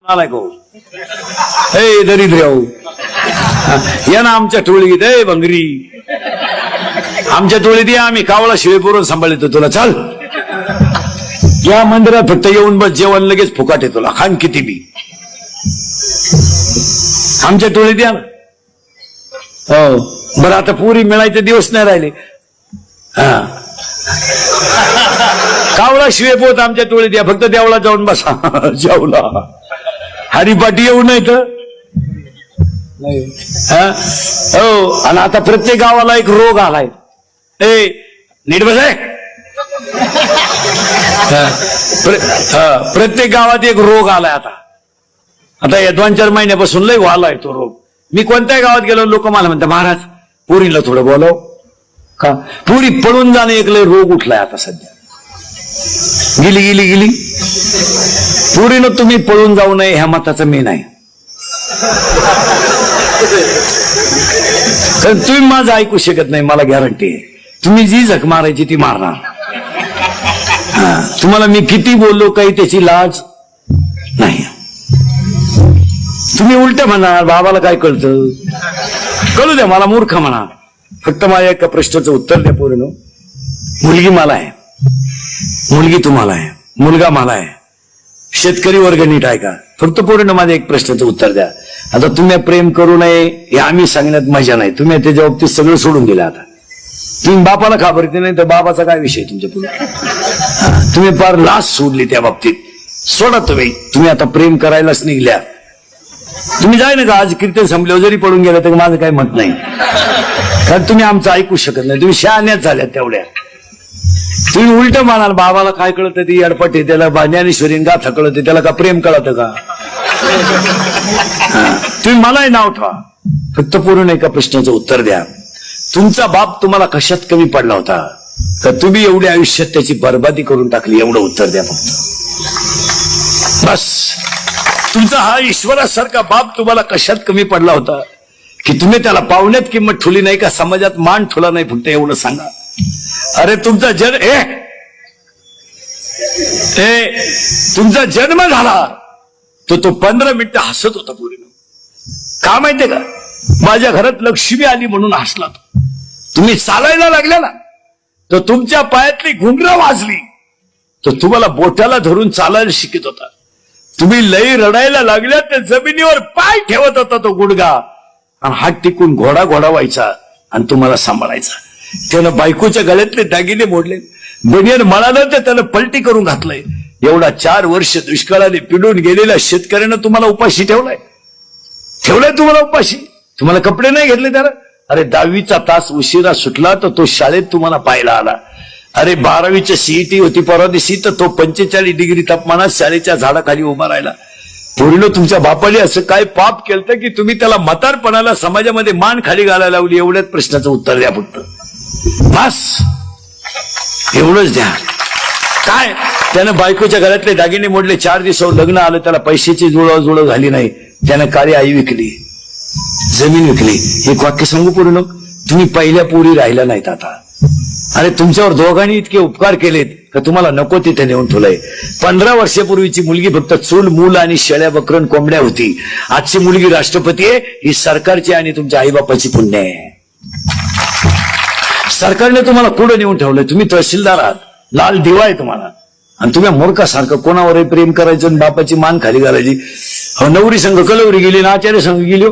आलाय को हे दरिद्र या ना आमच्या टोळीत ए बंगरी आमच्या टोळीत या आम्ही कावळा शिळे पुरवून सांभाळतो तुला चल या मंदिरात फक्त येऊन बस जेवण लगेच फुकाट आहे तुला खान किती बी आमच्या टोळीत या ना हो बरं आता पुरी मिळायचे दिवस नाही राहिले हा कावळा शिळे पोत आमच्या टोळीत या फक्त देवळा जाऊन बसा जेवला हरिपाठी येऊ नाही तर हो आणि आता प्रत्येक गावाला एक रोग आलाय ए नीट बस आहे प्रत्येक गावात एक रोग आलाय आता या 2-4 महिन्यापासून लय वालाय तो रोग मी कोणत्या गावात गेलो लोक मला म्हणतात महाराज पुरीला थोडं बोलाव का पुरी पळून जाणे एक लय रोग उठलाय आता सध्या गेली पुरीनं तुम्ही पळून जाऊ नये ह्या मताचं मी नाही कारण तुम्ही माझं ऐकू शकत नाही मला गॅरंटी आहे तुम्ही जी झक मारायची ती मारणार तुम्हाला मी किती बोललो काही त्याची लाज नाही तुम्ही उलट म्हणा बाबाला काय कळतं कळू द्या मला मूर्ख म्हणा फक्त माझ्या एका प्रश्नाचं उत्तर द्या पोरीनो मुलगी मला आहे मुलगी तुम्हाला आहे मुलगा मला आहे शेतकरी वर्ग नीट आहे का फक्त पोरीनं माझ्या एक प्रश्नाचं उत्तर द्या आता तुम्ही प्रेम करू नये हे आम्ही सांगण्यात मजा नाही तुम्ही त्याच्या बाबतीत सगळं सोडून दिलं आता तुम्ही बापाला घाबरते नाही तर बाबाचा काय विषय तुमच्या पुढे तुम्ही फार लाच सोडली त्या बाबतीत सोडा तुम्ही आता प्रेम करायलाच निघल्या तुम्ही जाय ना का आज कीर्तन संपल्यावर जरी पडून गेलं तर माझं काही मत नाही कारण तुम्ही आमचं ऐकू शकत नाही तुम्ही शहाण्यात झाल्या तेवढ्या तुम्ही उलट म्हणाल बाबाला काय कळत ती अडपट त्याला ज्ञानेश्वरी गाथा कळत त्याला का प्रेम कळत का तुम्ही मलाही नाव ठेवा फक्त पूर्ण एका प्रश्नाचं उत्तर द्या तुमचा बाप तुम्हाला कशात कमी पडला होता तर तुम्ही एवढ्या आयुष्यात त्याची बर्बादी करून टाकली एवढं उत्तर द्या फक्त बस तुमचा हा ईश्वरासारखा बाप तुम्हाला कशात कमी पडला होता की तुम्ही त्याला पावण्यात किंमत ठेवली नाही का समाजात मान ठेवला नाही फक्त एवढं सांगा अरे तुमचा तुमचा जन्म झाला तो 15 मिनिटं हसत होता पोरीनं का माहितीये का माझ्या घरात लक्ष्मी आली म्हणून हसला तुम्ही चालायला लागल्या ना तर तुमच्या पायातली घुंगरं वाजली तर तुम्हाला बोटाला धरून चालायला शिकत होता तुम्ही लई रडायला लागल्या तर जमिनीवर पाय ठेवत होता तो गुडगा आणि हात टिकून घोडा व्हायचा आणि तुम्हाला सांभाळायचा त्यानं बायकोच्या गळ्यातले दागिने मोडले बनियन म्हणालं तर त्यानं पलटी करून घातलंय एवढा 4 वर्ष दुष्काळाने पिडून गेलेल्या शेतकऱ्यानं तुम्हाला उपाशी ठेवलाय तुम्हाला उपाशी तुम्हाला कपडे नाही घेतले त्याला अरे 10वीचा तास उशिरा सुटला तर तो शाळेत तुम्हाला पाहायला आला अरे 12वीची सीईटी होती परवा दिवशी तर तो 45 डिग्री तापमानात शाळेच्या झाडाखाली उभा राहिला पूर्ण तुमच्या बापाने असं काय पाप केलं की तुम्ही त्याला म्हातारपणाला समाजामध्ये मान खाली घालायला लावली एवढ्याच प्रश्नाचं उत्तर द्या फक्त बस एवढंच द्या काय त्यानं बायकोच्या घरातले दागिने मोडले 4 दिवसावर लग्न आलं त्याला पैशाची जुळव झाली नाही त्यानं काळी आई विकली जमीन विकली एक वाक्य सांगू पूर्ण तुम्ही पहिल्या पोरी राहिल्या नाहीत आता अरे तुमच्यावर दोघांनी इतके उपकार केलेत का तुम्हाला नको तिथे नेऊन ठेवलंय 15 वर्षापूर्वीची मुलगी फक्त चूल मूल आणि शेळ्या बकरन कोंबड्या होती आजची मुलगी राष्ट्रपती आहे ही सरकारची आणि तुमच्या आईबापाची पुण्य आहे सरकारने तुम्हाला पुढे नेऊन ठेवलंय तुम्ही तहसीलदार आहात लाल दिवा आहे तुम्हाला आणि तुम्ही मूर्खासारखं कोणावरही प्रेम करायचं आणि बापाची मान खाली घालायची नवरी संघ कलवरी गेली ना आचार्य संघ गेली